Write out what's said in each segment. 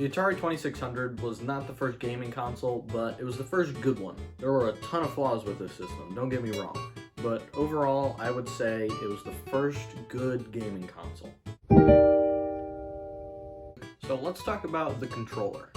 The Atari 2600 was not the first gaming console, but it was the first good one. There were a ton of flaws with this system, don't get me wrong, but overall I would say it was the first good gaming console. So let's talk about the controller.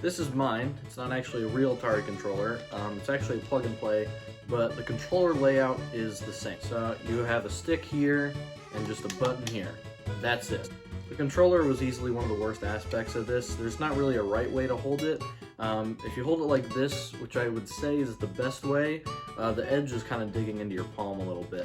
This is mine. It's not actually a real Atari controller. It's actually a plug and play, but the controller layout is the same. So you have a stick here and just a button here. That's it. The controller was easily one of the worst aspects of this. There's not really a right way to hold it. If you hold it like this, which I would say is the best way, the edge is kind of digging into your palm a little bit.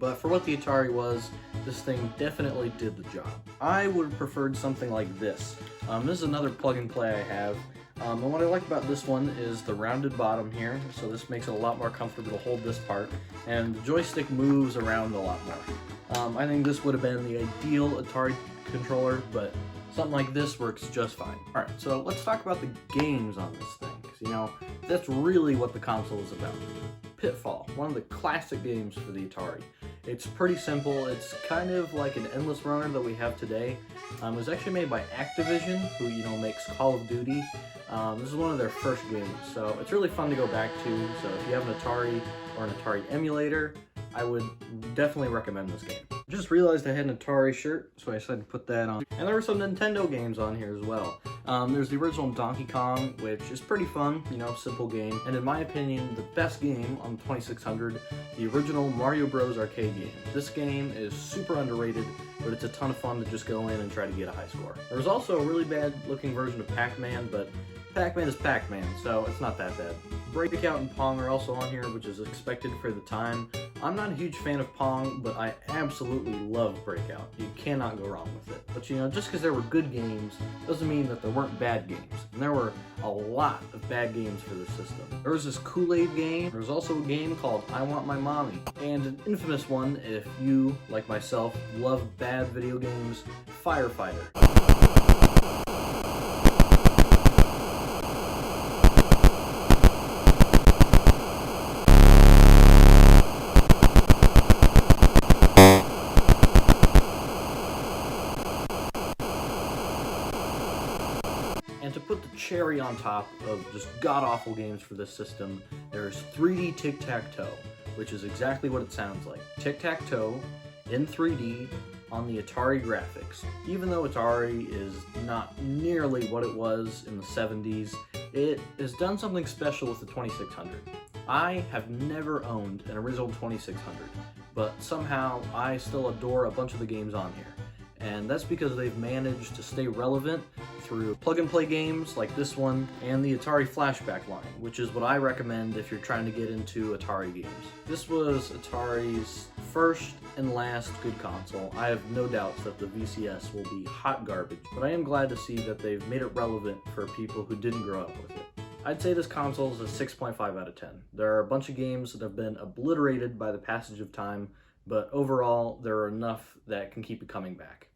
But for what the Atari was, this thing definitely did the job. I would have preferred something like this. This is another plug and play I have. And what I like about this one is the rounded bottom here, so this makes it a lot more comfortable to hold this part, and the joystick moves around a lot more. I think this would have been the ideal Atari controller, but something like this works just fine. Alright, so let's talk about the games on this thing, because you know, that's really what the console is about. Pitfall, one of the classic games for the Atari. It's pretty simple. It's kind of like an endless runner that we have today. It was actually made by Activision, who makes Call of Duty. This is one of their first games, so it's really fun to go back to. So if you have an Atari or an Atari emulator, I would definitely recommend this game. Just realized I had an Atari shirt, so I decided to put that on. And there were some Nintendo games on here as well. There's the original Donkey Kong, which is pretty fun, simple game. And in my opinion, the best game on the 2600, the original Mario Bros. Arcade game. This game is super underrated, but it's a ton of fun to just go in and try to get a high score. There was also a really bad looking version of Pac-Man, but Pac-Man is Pac-Man, so it's not that bad. Breakout and Pong are also on here, which is expected for the time. I'm not a huge fan of Pong, but I absolutely love Breakout. You cannot go wrong with it. But just because there were good games doesn't mean that there weren't bad games. And there were a lot of bad games for this system. There was this Kool-Aid game. There was also a game called I Want My Mommy. And an infamous one, if you, like myself, love bad video games, Firefighter. And to put the cherry on top of just god-awful games for this system, there's 3D Tic-Tac-Toe, which is exactly what it sounds like. Tic-Tac-Toe in 3D on the Atari graphics. Even though Atari is not nearly what it was in the 70s, it has done something special with the 2600. I have never owned an original 2600, but somehow I still adore a bunch of the games on here. And that's because they've managed to stay relevant through plug-and-play games like this one and the Atari Flashback line, which is what I recommend if you're trying to get into Atari games. This was Atari's first and last good console. I have no doubts that the VCS will be hot garbage, but I am glad to see that they've made it relevant for people who didn't grow up with it. I'd say this console is a 6.5 out of 10. There are a bunch of games that have been obliterated by the passage of time, but overall there are enough that can keep it coming back.